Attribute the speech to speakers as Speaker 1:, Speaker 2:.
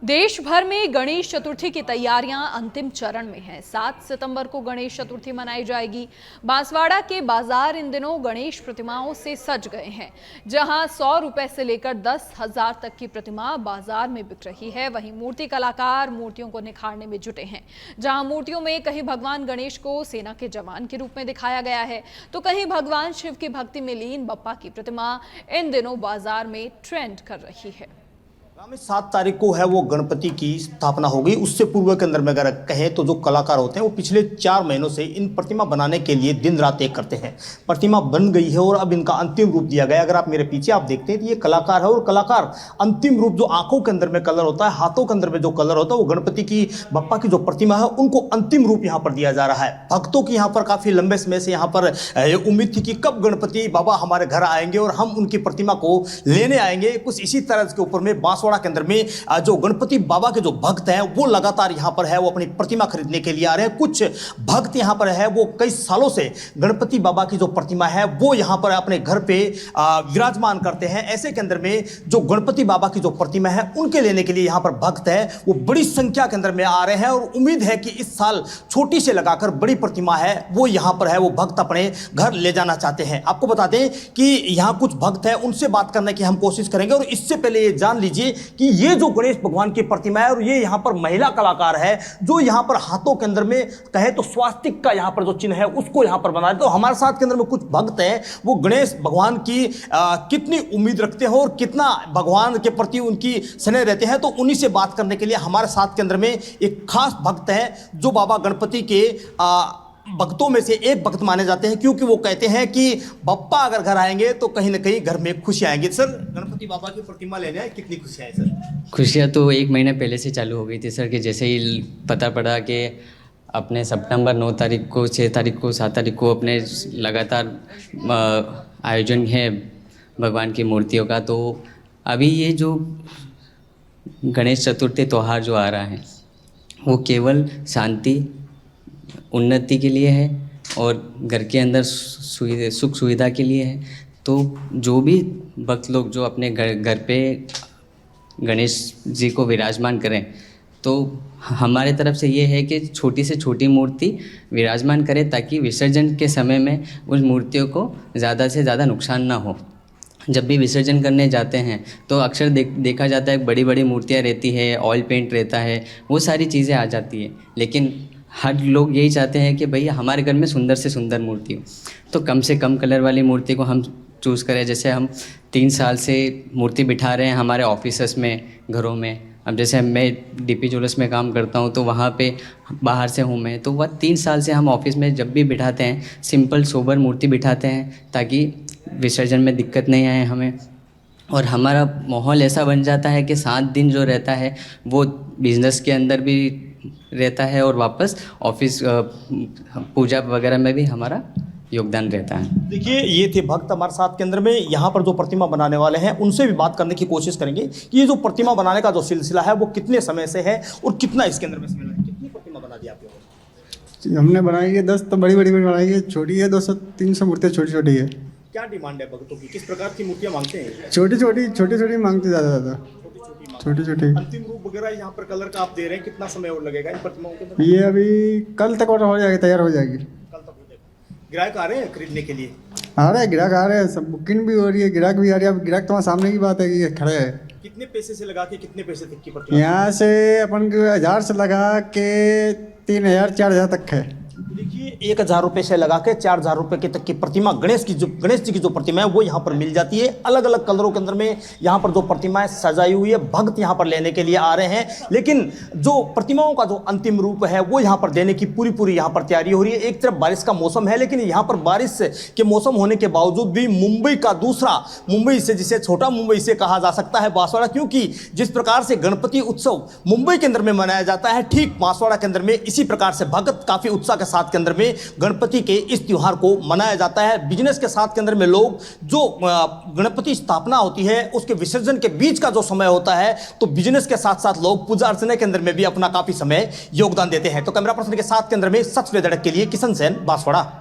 Speaker 1: देश भर में गणेश चतुर्थी की तैयारियां अंतिम चरण में हैं। 7 सितंबर को गणेश चतुर्थी मनाई जाएगी। बांसवाड़ा के बाजार इन दिनों गणेश प्रतिमाओं से सज गए हैं। जहां 100 रुपए से लेकर 10,000 तक की प्रतिमा बाजार में बिक रही है, वहीं मूर्ति कलाकार मूर्तियों को निखारने में जुटे हैं। जहां मूर्तियों में कहीं भगवान गणेश को सेना के जवान के रूप में दिखाया गया है, तो कहीं भगवान शिव की भक्ति में लीन बप्पा की प्रतिमा इन दिनों बाजार में ट्रेंड कर रही है।
Speaker 2: 7 तारीख को है वो गणपति की स्थापना होगी। उससे पूर्व के अंदर में अगर कहें तो जो कलाकार होते हैं वो पिछले 4 महीनों से इन प्रतिमा बनाने के लिए दिन रात एक करते हैं। प्रतिमा बन गई है और अब इनका अंतिम रूप दिया गया। अगर आप मेरे पीछे आप देखते हैं तो ये कलाकार है और कलाकार अंतिम रूप जो आंखों के अंदर में कलर होता है, हाथों के अंदर में जो कलर होता है, वो गणपति की बप्पा की जो प्रतिमा है उनको अंतिम रूप यहाँ पर दिया जा रहा है। भक्तों की यहाँ पर काफी लंबे समय से यहाँ पर उम्मीद थी कि कब गणपति बाबा हमारे घर आएंगे और हम उनकी प्रतिमा को लेने आएंगे। कुछ इसी तरह के ऊपर में बांसवाड़ा के अंदर में जो गणपति बाबा के जो भक्त हैं वो लगातार यहां पर है, वो अपनी प्रतिमा खरीदने के लिए आ रहे हैं। कुछ भक्त यहां पर है वो कई सालों से गणपति बाबा की जो प्रतिमा है वो यहां पर अपने घर पे विराजमान करते हैं। ऐसे के अंदर में जो गणपति बाबा की जो प्रतिमा है उनके लेने के लिए यहां पर भक्त है वो बड़ी संख्या के अंदर में आ रहे हैं और उम्मीद है कि इस साल छोटी से लगाकर बड़ी प्रतिमा है वो यहां पर है, वो भक्त अपने घर ले जाना चाहते हैं। आपको बता दें कि यहां कुछ भक्त है, उनसे बात करने की हम कोशिश करेंगे और इससे पहले ये जान लीजिए कि ये जो गणेश भगवान की प्रतिमा है और ये यहाँ पर महिला कलाकार है जो यहाँ पर हाथों के अंदर में कहे तो स्वास्तिक का यहाँ पर जो चिन्ह है उसको यहाँ पर बना रहे। तो हमारे साथ के अंदर में कुछ भक्त हैं वो गणेश भगवान की कितनी उम्मीद रखते हैं और कितना भगवान के प्रति उनकी स्नेह रहते हैं, तो उन्हीं से बात करने के लिए हमारे साथ के अंदर में एक खास भक्त है जो बाबा गणपति के भक्तों में से एक भक्त माने जाते हैं, क्योंकि वो कहते हैं कि बप्पा अगर घर आएंगे तो कहीं ना कहीं घर में खुशी आएंगी। सर, गणपति बाबा की प्रतिमा लेने आए, कितनी खुशियाँ हैं सर?
Speaker 3: खुशियाँ तो 1 महीने पहले से चालू हो गई थी सर, कि जैसे ही पता पड़ा कि अपने सितंबर 9 तारीख को, 6 तारीख को, 7 तारीख को अपने लगातार आयोजन है भगवान की मूर्तियों का, तो अभी ये जो गणेश चतुर्थी त्यौहार जो आ रहा है वो केवल शांति उन्नति के लिए है और घर के अंदर सुख सुविधा के लिए है। तो जो भी भक्त लोग जो अपने घर पे गणेश जी को विराजमान करें, तो हमारे तरफ से ये है कि छोटी से छोटी मूर्ति विराजमान करें ताकि विसर्जन के समय में उस मूर्तियों को ज़्यादा से ज़्यादा नुकसान ना हो। जब भी विसर्जन करने जाते हैं तो अक्सर देखा जाता है बड़ी बड़ी मूर्तियाँ रहती है, ऑयल पेंट रहता है, वो सारी चीज़ें आ जाती है, लेकिन हर लोग यही चाहते हैं कि भैया हमारे घर में सुंदर से सुंदर मूर्ति हो, तो कम से कम कलर वाली मूर्ति को हम चूज़ करें। जैसे हम 3 साल से मूर्ति बिठा रहे हैं हमारे ऑफिसेस में, घरों में। अब जैसे मैं डीपी ज्वेलर्स में काम करता हूँ तो वहाँ पे बाहर से हूँ मैं, तो वह 3 साल से हम ऑफिस में जब भी बिठाते हैं सिंपल सोबर मूर्ति बिठाते हैं ताकि विसर्जन में दिक्कत नहीं आए हमें। और हमारा माहौल ऐसा बन जाता है कि 7 दिन जो रहता है वो बिज़नेस के अंदर भी रहता है और वापस ऑफिस पूजा वगैरह में भी हमारा योगदान रहता है।
Speaker 2: देखिए, ये थे भक्त हमारे साथ के अंदर में। यहाँ पर जो प्रतिमा बनाने वाले हैं उनसे भी बात करने की कोशिश करेंगे कि ये जो प्रतिमा बनाने का जो सिलसिला है वो कितने समय से है और कितना इसके अंदर में समय लगा। कितनी प्रतिमा बना दी आप लोगों ने?
Speaker 4: हमने बनाई है 10, तो बड़ी बड़ी बनाई है, छोटी है 200-300 मूर्तियाँ छोटी छोटी है।
Speaker 2: क्या डिमांड है भक्तों की, किस प्रकार की मूर्तियाँ मांगते हैं?
Speaker 4: छोटी छोटी मांगते ज़्यादा छोटी।
Speaker 2: अंतिम रूप वगैरह यहाँ पर कलर का आप दे रहे हैं, कितना समय और लगेगा इन प्रतिमाओं के अंदर?
Speaker 4: ये अभी कल तक और हो जाएगी, तैयार हो जाएगी।
Speaker 2: कल तक हो जाएगा। ग्राहक आ रहे हैं खरीदने के लिए?
Speaker 4: आ रहे हैं ग्राहक, आ रहे हैं, सब बुकिंग भी हो रही है, ग्राहक भी आ रही है। अब ग्राहक तुम्हारे सामने की बात है कि ये खड़े है।
Speaker 2: कितने पैसे से लगा के कितने पैसे तक की प्रतिमा?
Speaker 4: यहाँ से अपन 1000 से लगा के 3000-4000 तक है।
Speaker 2: देखिए, 1000 रुपये से लगा के 4000 रुपये के तक की प्रतिमा गणेश जी की जो प्रतिमा है वो यहाँ पर मिल जाती है। अलग अलग कलरों के अंदर में यहाँ पर जो प्रतिमाएं सजाई हुई है, भक्त यहाँ पर लेने के लिए आ रहे हैं। लेकिन जो प्रतिमाओं का जो अंतिम रूप है वो यहाँ पर देने की पूरी यहाँ पर तैयारी हो रही है। एक तरफ बारिश का मौसम है, लेकिन यहाँ पर बारिश के मौसम होने के बावजूद भी मुंबई का दूसरा मुंबई से, जिसे छोटा मुंबई से कहा जा सकता है बांसवाड़ा, क्योंकि जिस प्रकार से गणपति उत्सव मुंबई के अंदर में मनाया जाता है, ठीक बांसवाड़ा के अंदर में इसी प्रकार से भक्त काफी उत्साह के साथ के अंदर में गणपति के इस त्योहार को मनाया जाता है। बिजनेस के साथ के अंदर में लोग जो गणपति स्थापना होती है उसके विसर्जन के बीच का जो समय होता है, तो बिजनेस के साथ साथ लोग पूजा अर्चना के अंदर में भी अपना काफी समय योगदान देते हैं। तो कैमरा पर्सन के साथ के अंदर में सच वे धड़क के लिए किशन सेन, बांसवाड़ा।